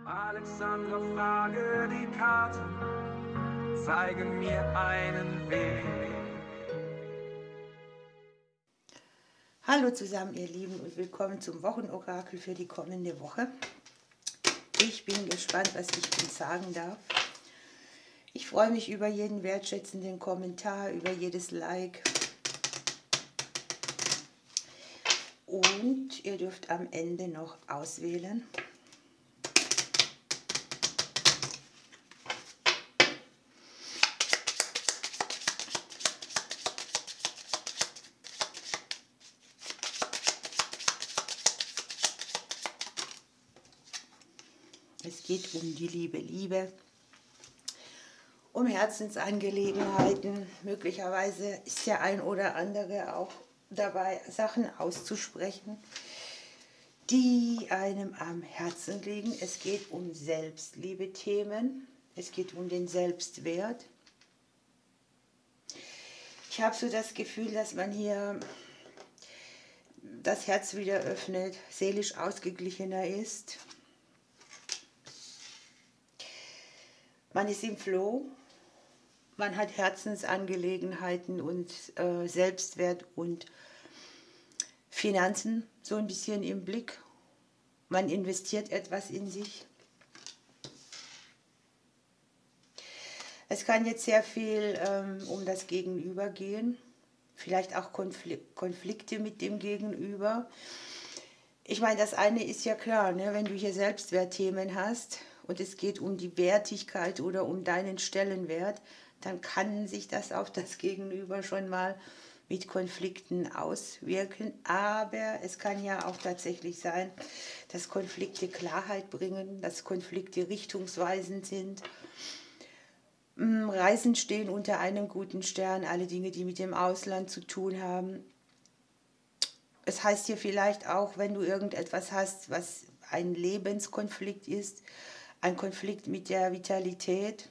Alexandra, frage die Karten, zeigen mir einen Weg. Hallo zusammen, ihr Lieben, und willkommen zum Wochenorakel für die kommende Woche. Ich bin gespannt, was ich Ihnen sagen darf. Ich freue mich über jeden wertschätzenden Kommentar, über jedes Like. Und ihr dürft am Ende noch auswählen. Es geht um die Liebe, um Herzensangelegenheiten. Möglicherweise ist der ein oder andere auch dabei, Sachen auszusprechen, die einem am Herzen liegen. Es geht um Selbstliebe-Themen, es geht um den Selbstwert. Ich habe so das Gefühl, dass man hier das Herz wieder öffnet, seelisch ausgeglichener ist. Man ist im Flow, man hat Herzensangelegenheiten und Selbstwert und Finanzen so ein bisschen im Blick. Man investiert etwas in sich. Es kann jetzt sehr viel um das Gegenüber gehen, vielleicht auch Konflikte mit dem Gegenüber. Ich meine, das eine ist ja klar, ne? Wenn du hier Selbstwertthemen hast und es geht um die Wertigkeit oder um deinen Stellenwert, dann kann sich das auf das Gegenüber schon mal mit Konflikten auswirken. Aber es kann ja auch tatsächlich sein, dass Konflikte Klarheit bringen, dass Konflikte richtungsweisend sind. Reisen stehen unter einem guten Stern, alle Dinge, die mit dem Ausland zu tun haben. Es heißt hier vielleicht auch, wenn du irgendetwas hast, was ein Lebenskonflikt ist, ein Konflikt mit der Vitalität,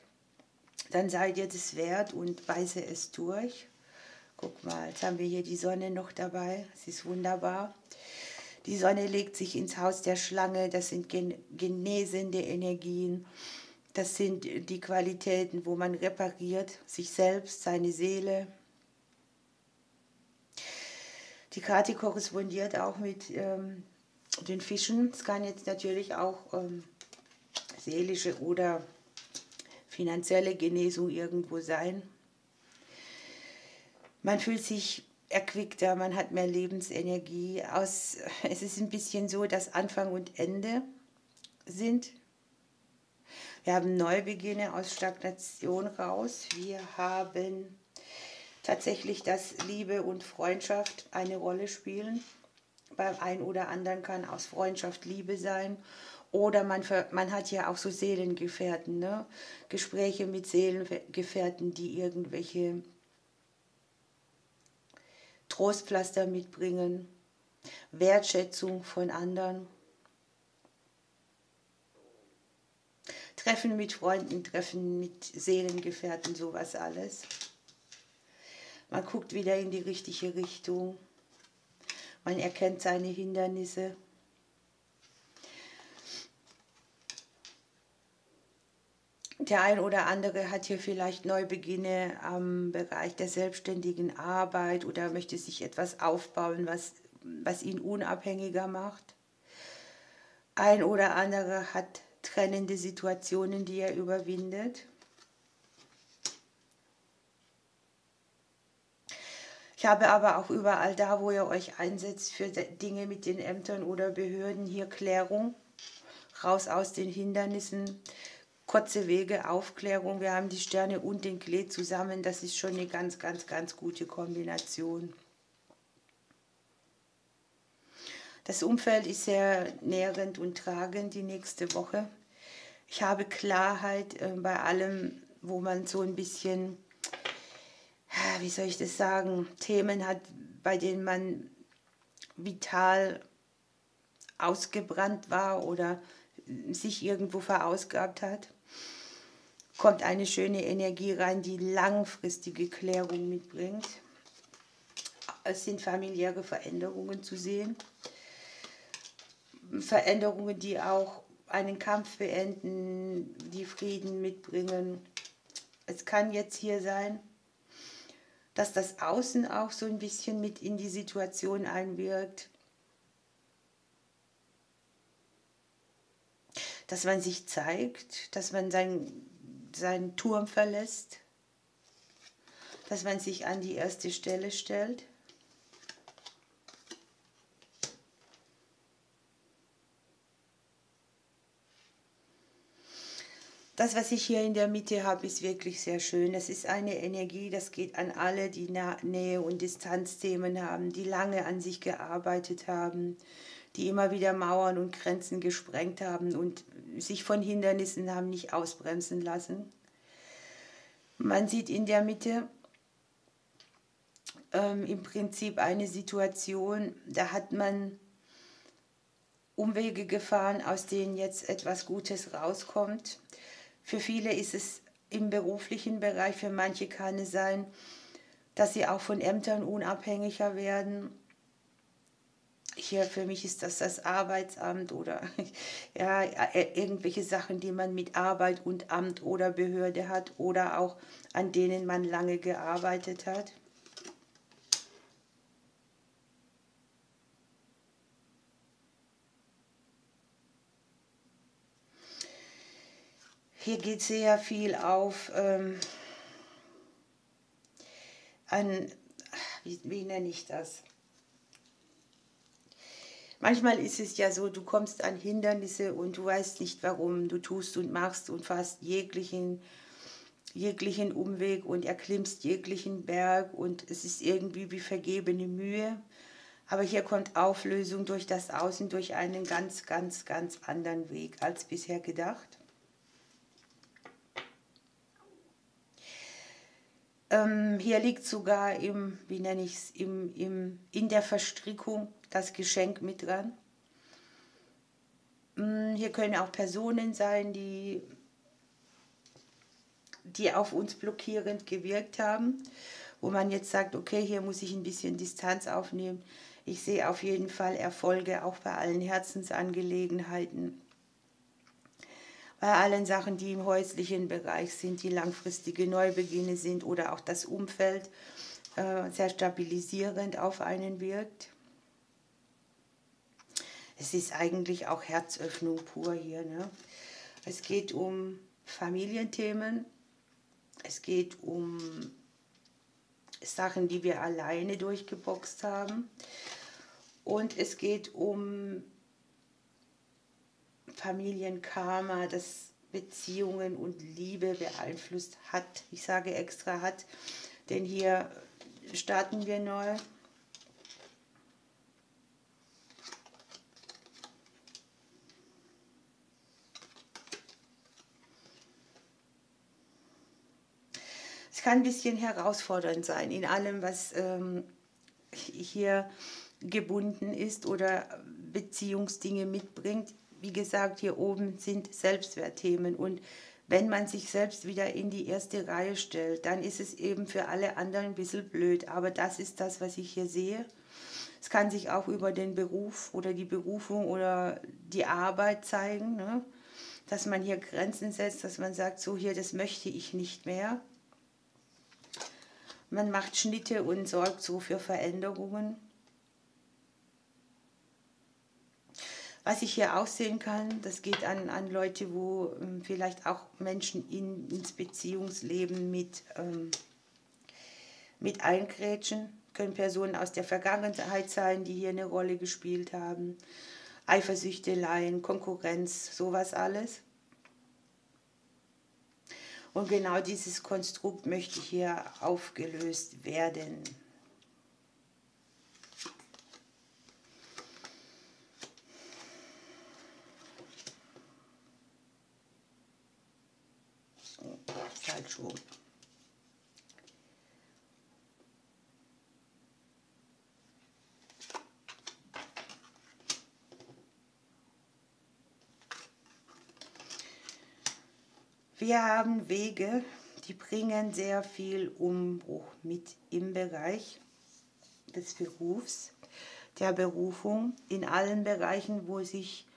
dann sei dir das wert und weise es durch. Guck mal, jetzt haben wir hier die Sonne noch dabei, es ist wunderbar. Die Sonne legt sich ins Haus der Schlange, das sind genesende Energien, das sind die Qualitäten, wo man repariert, sich selbst, seine Seele. Die Karte korrespondiert auch mit den Fischen. Es kann jetzt natürlich auch seelische oder finanzielle Genesung irgendwo sein. Man fühlt sich erquickter, man hat mehr Lebensenergie. Es ist ein bisschen so, dass Anfang und Ende sind. Wir haben Neubeginne aus Stagnation raus. Wir haben tatsächlich, dass Liebe und Freundschaft eine Rolle spielen. Beim einen oder anderen kann aus Freundschaft Liebe sein. Oder man hat ja auch so Seelengefährten, ne? Gespräche mit Seelengefährten, die irgendwelche Trostpflaster mitbringen, Wertschätzung von anderen. Treffen mit Freunden, Treffen mit Seelengefährten, sowas alles. Man guckt wieder in die richtige Richtung. Man erkennt seine Hindernisse. Der ein oder andere hat hier vielleicht Neubeginne am Bereich der selbstständigen Arbeit oder möchte sich etwas aufbauen, was ihn unabhängiger macht. Ein oder andere hat trennende Situationen, die er überwindet. Ich habe aber auch überall da, wo ihr euch einsetzt für Dinge mit den Ämtern oder Behörden, hier Klärung, raus aus den Hindernissen, kurze Wege, Aufklärung. Wir haben die Sterne und den Klee zusammen, das ist schon eine ganz, ganz, ganz gute Kombination. Das Umfeld ist sehr nährend und tragend die nächste Woche. Ich habe Klarheit bei allem, wo man so ein bisschen, wie soll ich das sagen, Themen hat, bei denen man vital ausgebrannt war oder sich irgendwo verausgabt hat. Kommt eine schöne Energie rein, die langfristige Klärung mitbringt. Es sind familiäre Veränderungen zu sehen. Veränderungen, die auch einen Kampf beenden, die Frieden mitbringen. Es kann jetzt hier sein, dass das Außen auch so ein bisschen mit in die Situation einwirkt. Dass man sich zeigt, dass man seinen Turm verlässt, dass man sich an die erste Stelle stellt. Das, was ich hier in der Mitte habe, ist wirklich sehr schön. Das ist eine Energie, das geht an alle, die Nähe- und Distanzthemen haben, die lange an sich gearbeitet haben, die immer wieder Mauern und Grenzen gesprengt haben und sich von Hindernissen haben nicht ausbremsen lassen. Man sieht in der Mitte im Prinzip eine Situation, da hat man Umwege gefahren, aus denen jetzt etwas Gutes rauskommt. Für viele ist es im beruflichen Bereich, für manche kann es sein, dass sie auch von Ämtern unabhängiger werden. Hier für mich ist das Arbeitsamt oder ja, irgendwelche Sachen, die man mit Arbeit und Amt oder Behörde hat oder auch an denen man lange gearbeitet hat. Hier geht sehr viel auf wie nenne ich das? Manchmal ist es ja so, du kommst an Hindernisse und du weißt nicht warum. Du tust und machst und fährst jeglichen Umweg und erklimmst jeglichen Berg und es ist irgendwie wie vergebene Mühe. Aber hier kommt Auflösung durch das Außen, durch einen ganz, ganz, ganz anderen Weg als bisher gedacht. Hier liegt sogar wie nenne ich es, in der Verstrickung das Geschenk mit dran. Hier können auch Personen sein, die auf uns blockierend gewirkt haben, wo man jetzt sagt, okay, hier muss ich ein bisschen Distanz aufnehmen. Ich sehe auf jeden Fall Erfolge auch bei allen Herzensangelegenheiten. Bei allen Sachen, die im häuslichen Bereich sind, die langfristige Neubeginne sind oder auch das Umfeld sehr stabilisierend auf einen wirkt. Es ist eigentlich auch Herzöffnung pur hier. Ne? Es geht um Familienthemen, es geht um Sachen, die wir alleine durchgeboxt haben und es geht um Familienkarma, das Beziehungen und Liebe beeinflusst hat. Ich sage extra hat, denn hier starten wir neu. Es kann ein bisschen herausfordernd sein in allem, was hier gebunden ist oder Beziehungsdinge mitbringt. Wie gesagt, hier oben sind Selbstwertthemen und wenn man sich selbst wieder in die erste Reihe stellt, dann ist es eben für alle anderen ein bisschen blöd. Aber das ist das, was ich hier sehe. Es kann sich auch über den Beruf oder die Berufung oder die Arbeit zeigen, ne? Dass man hier Grenzen setzt, dass man sagt, so hier, das möchte ich nicht mehr. Man macht Schnitte und sorgt so für Veränderungen. Was ich hier auch sehen kann, das geht an Leute, wo vielleicht auch Menschen ins Beziehungsleben mit eingrätschen. Können Personen aus der Vergangenheit sein, die hier eine Rolle gespielt haben. Eifersüchteleien, Konkurrenz, sowas alles. Und genau dieses Konstrukt möchte hier aufgelöst werden. Falsch rum. Wir haben Wege, die bringen sehr viel Umbruch mit im Bereich des Berufs, der Berufung, in allen Bereichen, wo sich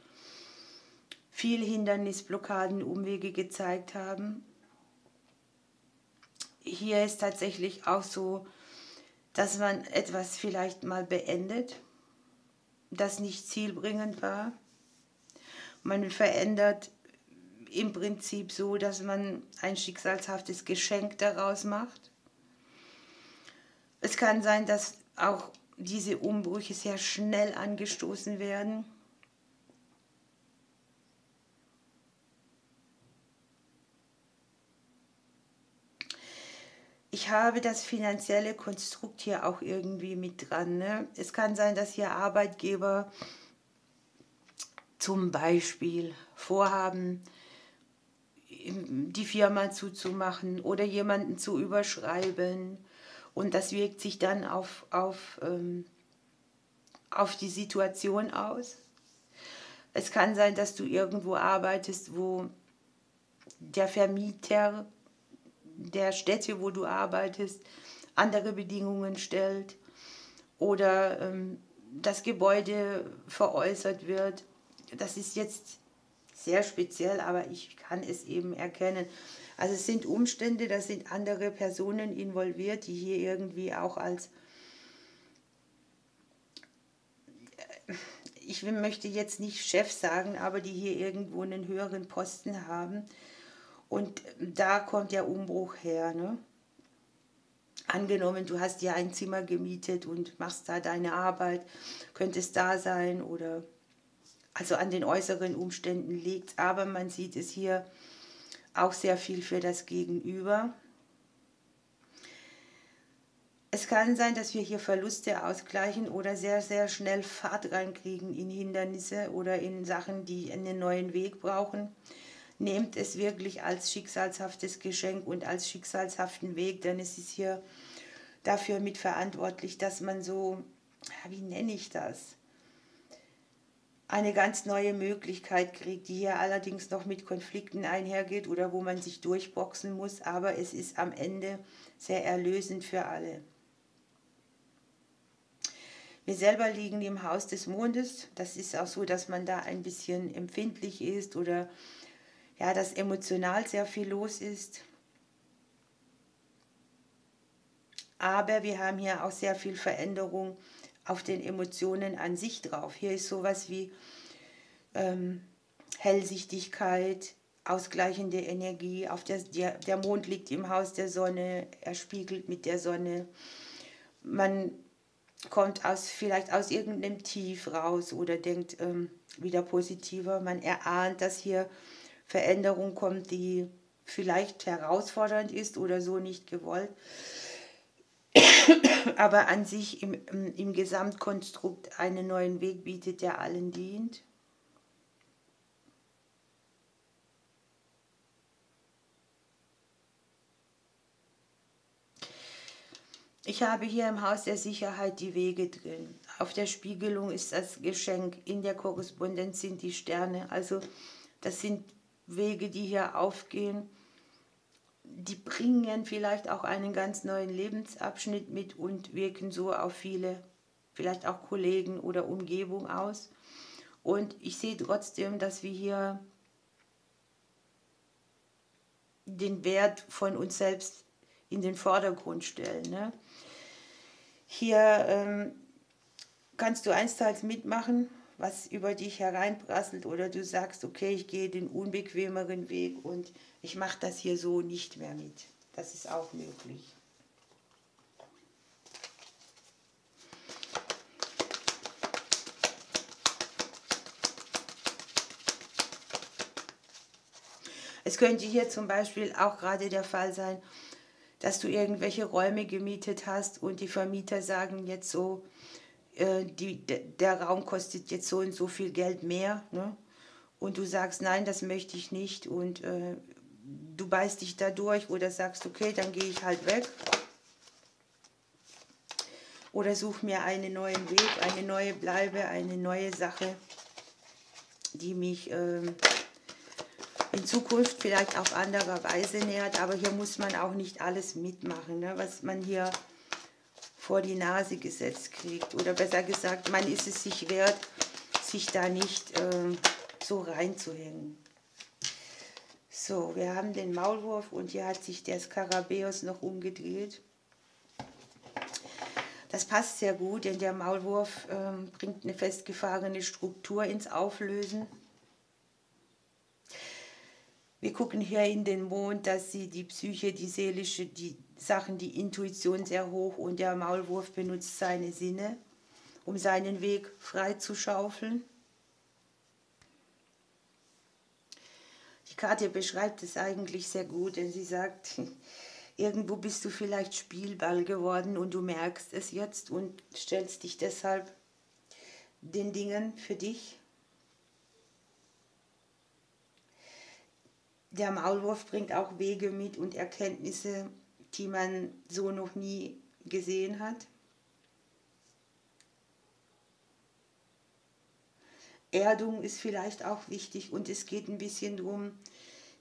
viel Hindernisblockaden, Umwege gezeigt haben. Hier ist tatsächlich auch so, dass man etwas vielleicht mal beendet, das nicht zielbringend war. Man verändert im Prinzip so, dass man ein schicksalshaftes Geschenk daraus macht. Es kann sein, dass auch diese Umbrüche sehr schnell angestoßen werden. Ich habe das finanzielle Konstrukt hier auch irgendwie mit dran. Ne? Es kann sein, dass hier Arbeitgeber zum Beispiel vorhaben, die Firma zuzumachen oder jemanden zu überschreiben. Und das wirkt sich dann auf die Situation aus. Es kann sein, dass du irgendwo arbeitest, wo der Vermieter der Städte, wo du arbeitest, andere Bedingungen stellt oder das Gebäude veräußert wird. Das ist jetzt sehr speziell, aber ich kann es eben erkennen. Also es sind Umstände, da sind andere Personen involviert, die hier irgendwie auch als, ich möchte jetzt nicht Chef sagen, aber die hier irgendwo einen höheren Posten haben. Und da kommt der Umbruch her. Ne? Angenommen, du hast dir ein Zimmer gemietet und machst da deine Arbeit, könnte es da sein oder also an den äußeren Umständen liegt, aber man sieht es hier auch sehr viel für das Gegenüber. Es kann sein, dass wir hier Verluste ausgleichen oder sehr, sehr schnell Fahrt reinkriegen in Hindernisse oder in Sachen, die einen neuen Weg brauchen. Nehmt es wirklich als schicksalshaftes Geschenk und als schicksalshaften Weg, denn es ist hier dafür mitverantwortlich, dass man so, wie nenne ich das, eine ganz neue Möglichkeit kriegt, die hier allerdings noch mit Konflikten einhergeht oder wo man sich durchboxen muss, aber es ist am Ende sehr erlösend für alle. Wir selber liegen im Haus des Mondes, das ist auch so, dass man da ein bisschen empfindlich ist oder ja, dass emotional sehr viel los ist. Aber wir haben hier auch sehr viel Veränderung auf den Emotionen an sich drauf. Hier ist sowas wie Hellsichtigkeit, ausgleichende Energie. Der Mond liegt im Haus der Sonne, er spiegelt mit der Sonne. Man kommt vielleicht aus irgendeinem Tief raus oder denkt wieder positiver. Man erahnt, dass hier Veränderung kommt, die vielleicht herausfordernd ist oder so nicht gewollt, aber an sich im Gesamtkonstrukt einen neuen Weg bietet, der allen dient. Ich habe hier im Haus der Sicherheit die Wege drin. Auf der Spiegelung ist das Geschenk, in der Korrespondenz sind die Sterne. Also das sind Wege, die hier aufgehen, die bringen vielleicht auch einen ganz neuen Lebensabschnitt mit und wirken so auf viele, vielleicht auch Kollegen oder Umgebung aus. Und ich sehe trotzdem, dass wir hier den Wert von uns selbst in den Vordergrund stellen. Ne? Hier kannst du einsteils mitmachen, was über dich hereinprasselt, oder du sagst, okay, ich gehe den unbequemeren Weg und ich mache das hier so nicht mehr mit. Das ist auch möglich. Es könnte hier zum Beispiel auch gerade der Fall sein, dass du irgendwelche Räume gemietet hast und die Vermieter sagen jetzt so, der Raum kostet jetzt so und so viel Geld mehr, ne? Und du sagst, nein, das möchte ich nicht und du beißt dich da durch oder sagst, okay, dann gehe ich halt weg oder such mir einen neuen Weg, eine neue Bleibe, eine neue Sache, die mich in Zukunft vielleicht auf andere Weise nähert, aber hier muss man auch nicht alles mitmachen, ne, was man hier vor die Nase gesetzt kriegt. Oder besser gesagt, man ist es sich wert, sich da nicht so reinzuhängen. So, wir haben den Maulwurf und hier hat sich der Skarabäus noch umgedreht. Das passt sehr gut, denn der Maulwurf bringt eine festgefahrene Struktur ins Auflösen. Wir gucken hier in den Mond, dass sie die Psyche, die seelische, die Sachen, die Intuition sehr hoch und der Maulwurf benutzt seine Sinne, um seinen Weg frei zu schaufeln. Die Karte beschreibt es eigentlich sehr gut, denn sie sagt, irgendwo bist du vielleicht Spielball geworden und du merkst es jetzt und stellst dich deshalb den Dingen für dich. Der Maulwurf bringt auch Wege mit und Erkenntnisse, die man so noch nie gesehen hat. Erdung ist vielleicht auch wichtig und es geht ein bisschen darum,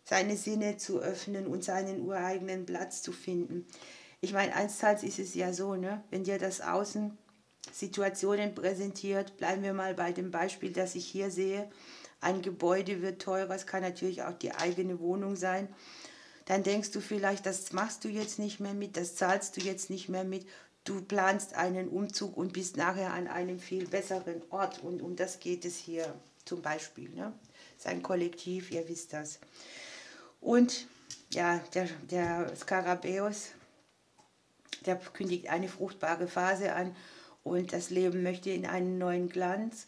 seine Sinne zu öffnen und seinen ureigenen Platz zu finden. Ich meine, einstens ist es ja so, ne? Wenn dir das Außen Situationen präsentiert, bleiben wir mal bei dem Beispiel, das ich hier sehe, ein Gebäude wird teurer, es kann natürlich auch die eigene Wohnung sein, dann denkst du vielleicht, das machst du jetzt nicht mehr mit, das zahlst du jetzt nicht mehr mit, du planst einen Umzug und bist nachher an einem viel besseren Ort und um das geht es hier zum Beispiel. Ne? Das ist ein Kollektiv, ihr wisst das. Und ja, der Skarabäus, der kündigt eine fruchtbare Phase an und das Leben möchte in einen neuen Glanz.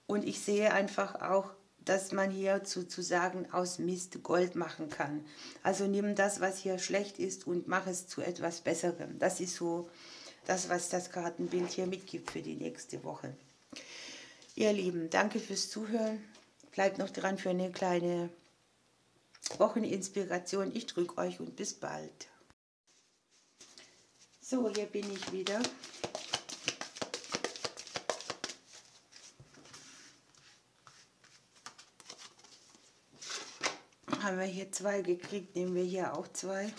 Und ich sehe einfach auch, dass man hier sozusagen aus Mist Gold machen kann. Also nimm das, was hier schlecht ist und mach es zu etwas Besserem. Das ist so das, was das Kartenbild hier mitgibt für die nächste Woche. Ihr Lieben, danke fürs Zuhören. Bleibt noch dran für eine kleine Wocheninspiration. Ich drücke euch und bis bald. So, hier bin ich wieder. Haben wir hier 2 gekriegt, nehmen wir hier auch 2.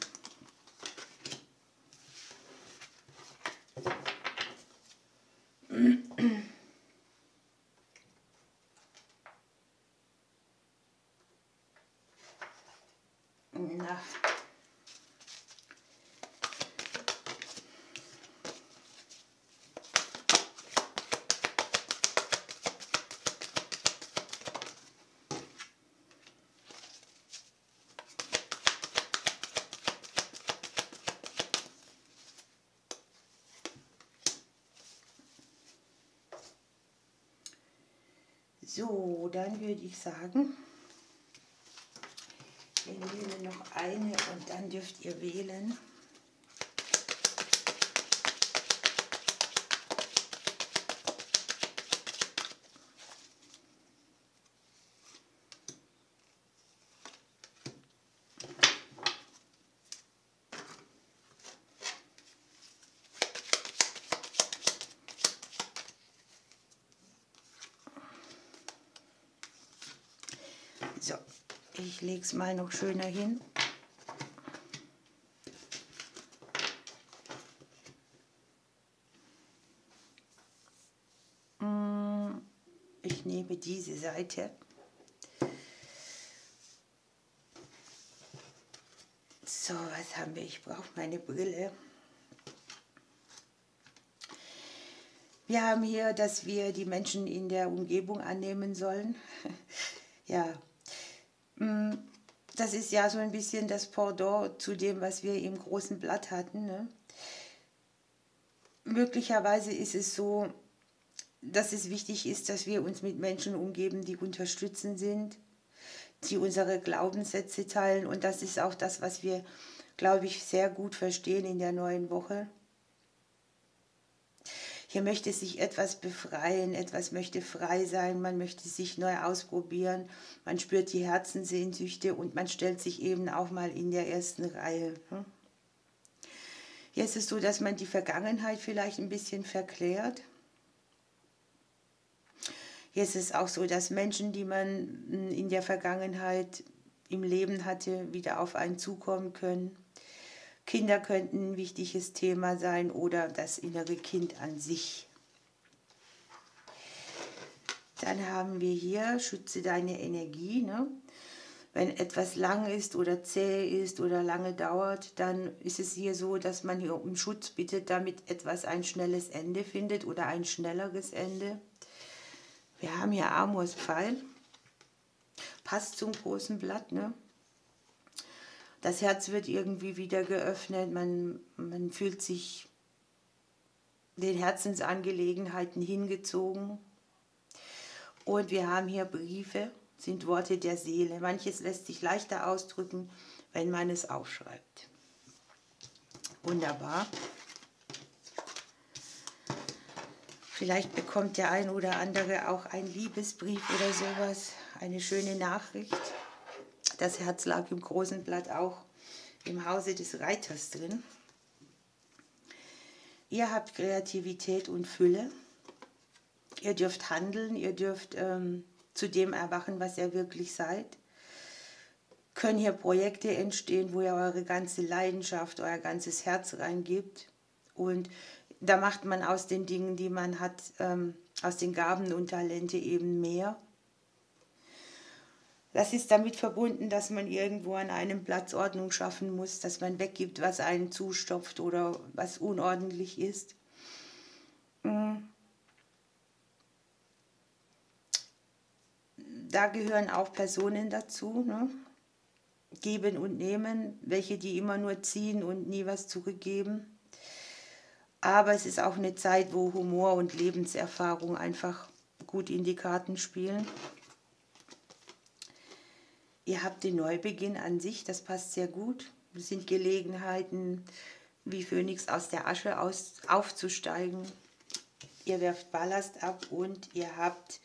Na. So, dann würde ich sagen, wir nehmen noch eine und dann dürft ihr wählen. So, ich lege es mal noch schöner hin. Ich nehme diese Seite. So, was haben wir? Ich brauche meine Brille. Wir haben hier, dass wir die Menschen in der Umgebung annehmen sollen. Ja, das ist ja so ein bisschen das Pendant zu dem, was wir im großen Blatt hatten. Ne? Möglicherweise ist es so, dass es wichtig ist, dass wir uns mit Menschen umgeben, die unterstützend sind, die unsere Glaubenssätze teilen. Und das ist auch das, was wir, glaube ich, sehr gut verstehen in der neuen Woche. Hier möchte sich etwas befreien, etwas möchte frei sein, man möchte sich neu ausprobieren, man spürt die Herzenssehnsüchte und man stellt sich eben auch mal in der ersten Reihe. Hier ist es so, dass man die Vergangenheit vielleicht ein bisschen verklärt. Hier ist es auch so, dass Menschen, die man in der Vergangenheit im Leben hatte, wieder auf einen zukommen können. Kinder könnten ein wichtiges Thema sein oder das innere Kind an sich. Dann haben wir hier, schütze deine Energie. Ne? Wenn etwas lang ist oder zäh ist oder lange dauert, dann ist es hier so, dass man hier um Schutz bittet, damit etwas ein schnelles Ende findet oder ein schnelleres Ende. Wir haben hier Amorspfeil, passt zum großen Blatt. Ne? Das Herz wird irgendwie wieder geöffnet, man fühlt sich den Herzensangelegenheiten hingezogen. Und wir haben hier Briefe, sind Worte der Seele. Manches lässt sich leichter ausdrücken, wenn man es aufschreibt. Wunderbar. Vielleicht bekommt der ein oder andere auch einen Liebesbrief oder sowas, eine schöne Nachricht. Das Herz lag im großen Blatt auch im Hause des Reiters drin. Ihr habt Kreativität und Fülle. Ihr dürft handeln, ihr dürft zu dem erwachen, was ihr wirklich seid. Können hier Projekte entstehen, wo ihr eure ganze Leidenschaft, euer ganzes Herz reingibt. Und da macht man aus den Dingen, die man hat, aus den Gaben und Talente eben mehr. Das ist damit verbunden, dass man irgendwo an einem Platz Ordnung schaffen muss, dass man weggibt, was einen zustopft oder was unordentlich ist. Da gehören auch Personen dazu, ne? Geben und nehmen, welche die immer nur ziehen und nie was zurückgeben. Aber es ist auch eine Zeit, wo Humor und Lebenserfahrung einfach gut in die Karten spielen. Ihr habt den Neubeginn an sich, das passt sehr gut. Es sind Gelegenheiten, wie Phönix aus der Asche aufzusteigen. Ihr werft Ballast ab und ihr habt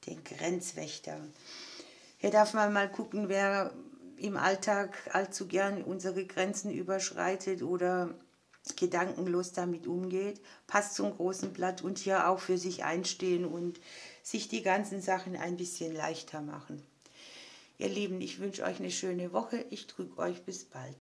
den Grenzwächter. Hier darf man mal gucken, wer im Alltag allzu gern unsere Grenzen überschreitet oder gedankenlos damit umgeht. Passt zum großen Blatt und hier auch für sich einstehen und sich die ganzen Sachen ein bisschen leichter machen. Ihr Lieben, ich wünsche euch eine schöne Woche. Ich drücke euch bis bald.